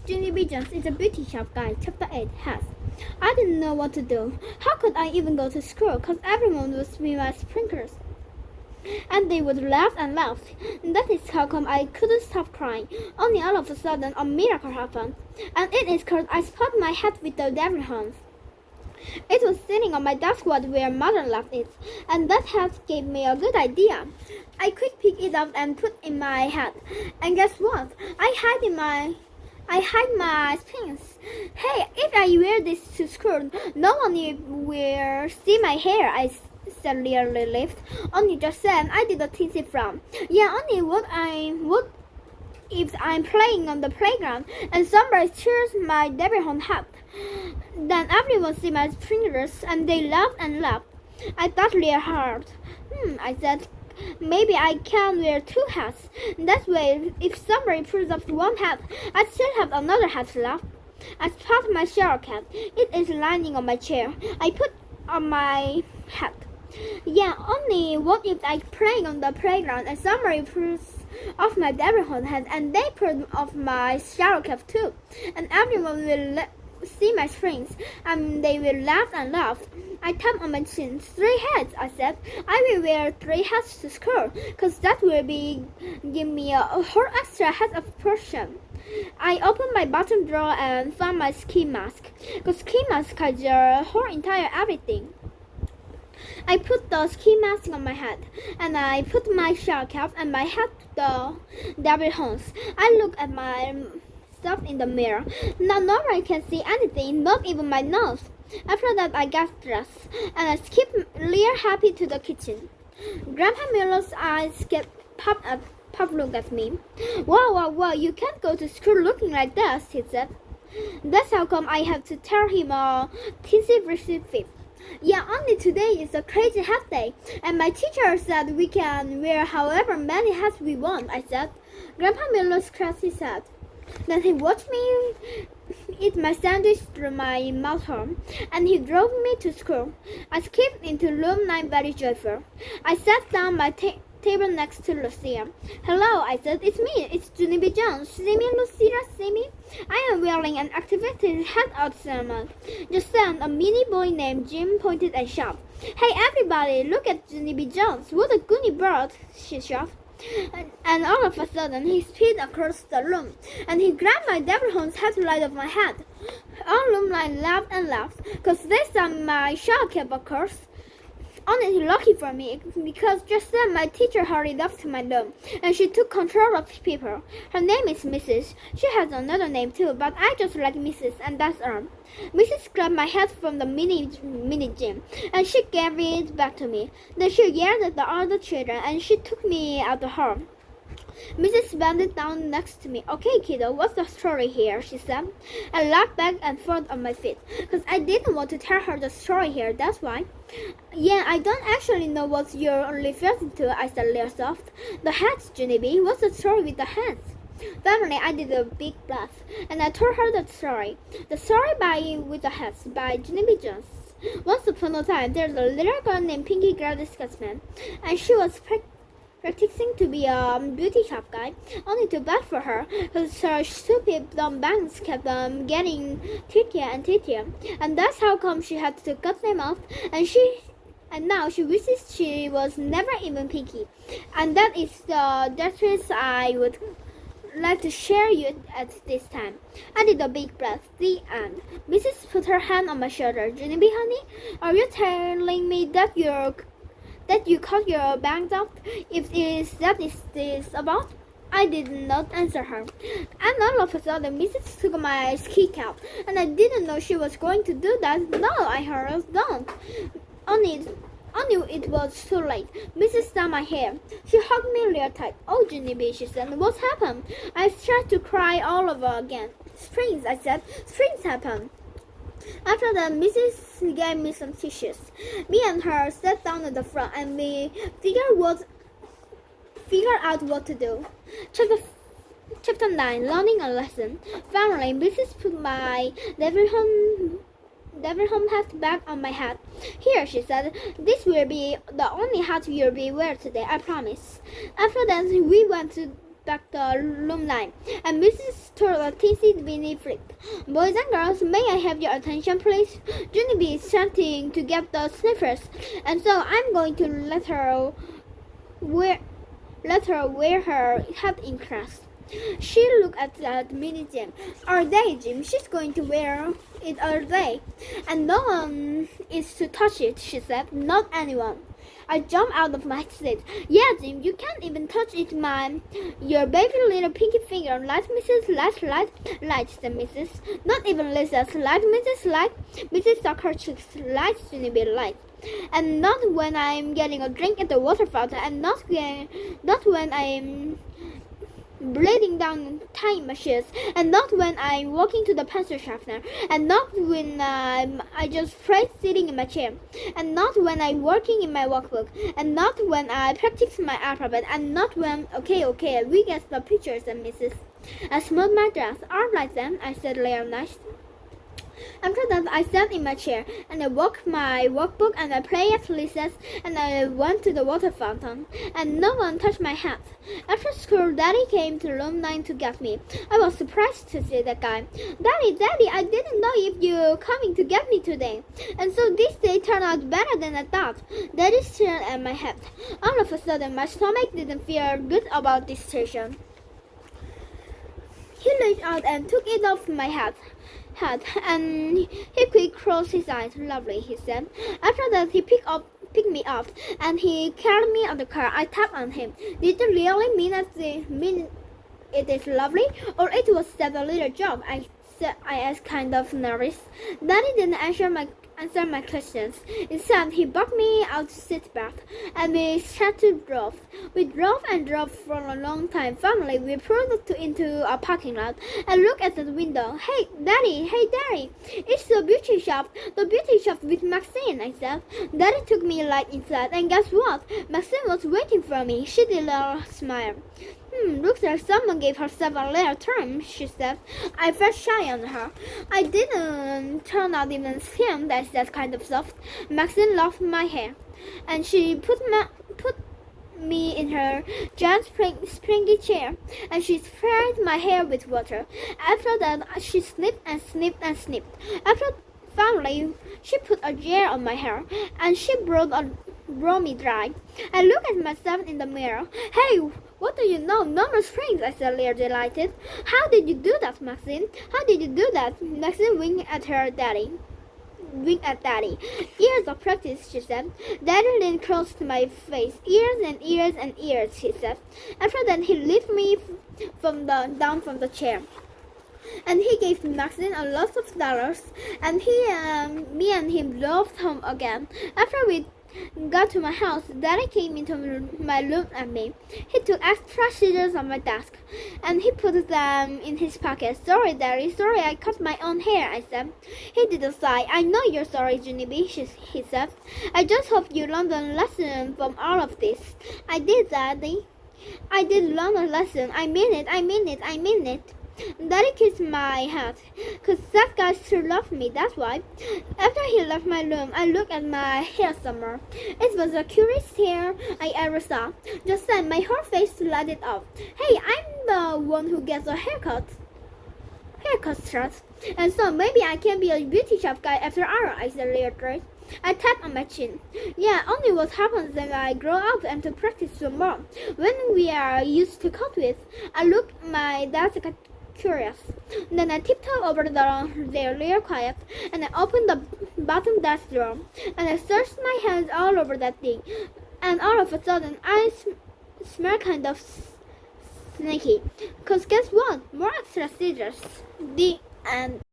Junie Jones is a beauty shop guy, chapter 8 has. I didn't know what to do. How could I even go to school? Because everyone would be my sprinklers. And they would laugh and laugh. That is how come I couldn't stop crying. Only all of a sudden a miracle happened. And it is because I spotted my hat with the devil horns. It was sitting on my desk where Mother left it, and that hat gave me a good idea. I quick picked it up and put it in my hat. And guess what? I hide my pins. Hey, if I wear this to school, no one will see my hair, I said really relieved. Only just then I did a teensy frown. Yeah, only what I would if I'm playing on the playground and somebody cheers my devil horn hat. Then everyone see my fingers and they laughed and laughed. I thought real hard. I said, maybe I can wear two hats. That way, if somebody pulls off one hat, I still have another hat left. I spot my shower cap. It is lying on my chair. I put on my hat. Yeah, only what if I'm playing on the playground and somebody pulls off my devil horn hat and they pull off my shower cap too, and everyone will see my springs, and they will laugh and laugh. I tapped on my chin. 3 hats, I said. I will wear 3 hats to school, because that will give me a whole extra hat of portion. I opened my bottom drawer and found my ski mask, because ski mask has the whole entire everything. I put the ski mask on my head, and I put my shower cap and my hat to the devil horns. I look at myself in the mirror. Now nobody can see anything, not even my nose. After that, I got dressed, and I skipped real happy to the kitchen. Grandpa Miller's eyes pop look at me. Wow, you can't go to school looking like that, he said. That's how come I have to tell him a teensy receipt. Yeah, only today is a crazy hat day, and my teacher said we can wear however many hats we want, I said. Grandpa Miller scratched his head. Then he watched me eat my sandwich through my mouth hole, and he drove me to school. I skipped into room 9 very joyful. I sat down my table next to Lucia. Hello, I said. It's me. It's Junie Jones. See me, Lucia? See me? I am wearing an activated hat outfit. Just then, a mini boy named Jim pointed and shouted, Hey, everybody, look at Junie Jones. What a goony bird, she shouted. And all of a sudden, he speed across the room, and he grabbed my devil horns hat right off my head. All room line laughed and laughed, because they saw my shower cap, of course. Only lucky for me, because just then my teacher hurried up to my room, and she took control of people. Her name is Mrs. She has another name too, but I just like Mrs., and that's all. Mrs. grabbed my hat from the mini Jim, and she gave it back to me. Then she yelled at the other children, and she took me out the hall. Mrs. bent down next to me. Okay, kiddo, what's the story here? She said. I laughed back and forth on my feet, because I didn't want to tell her the story here, that's why. Yeah, I don't actually know what you're referring to, I said real soft. The hats, Junie. What's the story with the hats? Finally, I did a big breath, and I told her the story. The story with the hats by Junie Jones. Once upon a time, there's a little girl named Pinky Gladys Scotsman, and she was practicing to be a beauty shop guy, only too bad for her, because her stupid dumb bangs kept getting trickier and trickier, and that's how come she had to cut them off, and now she wishes she was never even Pinky. And that is the truth I would like to share you at this time. I did a big breath. The end. Mrs. put her hand on my shoulder. Junie, honey, are you telling me that you cut your bangs off? If that is this about? I did not answer her. And all of a sudden, Mrs. took my ski cap, and I didn't know she was going to do that. No, I heard don't. Only it was too late. Mrs. stopped my hair. She hugged me real tight. Oh, Junie, she said, what's happened? I started to cry all over again. Springs, I said. Springs happen. After that, Mrs. gave me some tissues. Me and her sat down at the front, and we figured out what to do. Chapter 9, Learning a Lesson. Finally, Mrs. put my devil horn hat back on my head. Here, she said, this will be the only hat you'll be wearing today, I promise. After that, we went to back the loom line, and Mrs. told a teensy-weeny freak, "Boys and girls, may I have your attention, please? Junie is starting to get the sniffers, and so I'm going to let her wear her hat in class." She looked at Minnie Jim. "All day, Jim. She's going to wear it all day. And no one is to touch it," she said. "Not anyone." I jumped out of my seat. "Yeah, Jim, you can't even touch it, your baby little pinky finger. Light, Mrs. Light, said Mrs. "Not even Lisa's. Light, Mrs. Light." Mrs. stuck her cheeks. "Light, Junie, light. And not when I'm getting a drink at the water fountain, and not when I'm bleeding down time machines, and not when I'm walking to the pencil sharpener, and not when I just pray sitting in my chair, and not when I'm working in my workbook, and not when I practice my alphabet, and not when—" Okay, we get the picture," said Mrs. I smoothed my dress. "All right then," I said later night. After that, I sat in my chair, and I worked my workbook, and I played at Lisa's, and I went to the water fountain, and no one touched my hat. After school, Daddy came to room 9 to get me. I was surprised to see that guy. Daddy, I didn't know if you're coming to get me today." And so this day turned out better than I thought. Daddy stared at my hat. All of a sudden, my stomach didn't feel good about this station. He reached out and took it off my hat, and he quickly closed his eyes. "Lovely," he said. After that, he picked me up, and he carried me on the car. I tapped on him. "Did you really mean it is lovely, or it was just a little joke?" I asked, kind of nervous. Daddy didn't answer my questions. Instead, he brought me out to sit back, and we sat to drove. We drove and drove for a long time. Finally, we pulled into a parking lot and looked at the window. Hey, Daddy, it's the beauty shop with Maxine," I said. Daddy took me right inside, and guess what? Maxine was waiting for me. She did a smile. "Looks like someone gave herself a little term," she said. I felt shy on her. "I didn't turn out even skin," I said, kind of soft. Maxine loved my hair, and she put me in her giant springy chair, and she sprayed my hair with water. After that, she snipped and snipped and snipped. Finally, she put a gel on my hair, and she blow me dry. I looked at myself in the mirror. "Hey, what do you know? Normal springs," I said, later delighted. "How did you do that, Maxine? How did you do that?" Maxine winked at Daddy. "Years of practice," she said. Daddy leaned close to my face. "Years and years and years," he said. After that, he lifted me down from the chair, and he gave Maxine a lot of dollars, and me and him drove home again. After we got to my house, Daddy came into my room at me. He took extra scissors on my desk, and he put them in his pocket. "Sorry, Daddy, sorry I cut my own hair," I said. He did a sigh. "I know you're sorry, Junie, he said. "I just hope you learned a lesson from all of this." "I did, Daddy. I did learn a lesson. I mean it. Daddy kissed my head, 'cause that guy still loved me, that's why. After he left my room, I looked at my hair some more. It was the cutest hair I ever saw. Just then, my whole face lighted up. "Hey, I'm the one who gets a haircut shot. And so maybe I can be a beauty shop guy after all," I said later. I tapped on my chin. "Yeah, only what happens when I grow up and to practice some more. When we are used to cut with." I looked at my desk curious. Then I tiptoed over there real quiet, and I opened the bottom desk drawer, and I searched my hands all over that thing, and all of a sudden I smelled kind of snaky. 'Cause guess what? More extra scissors. The end.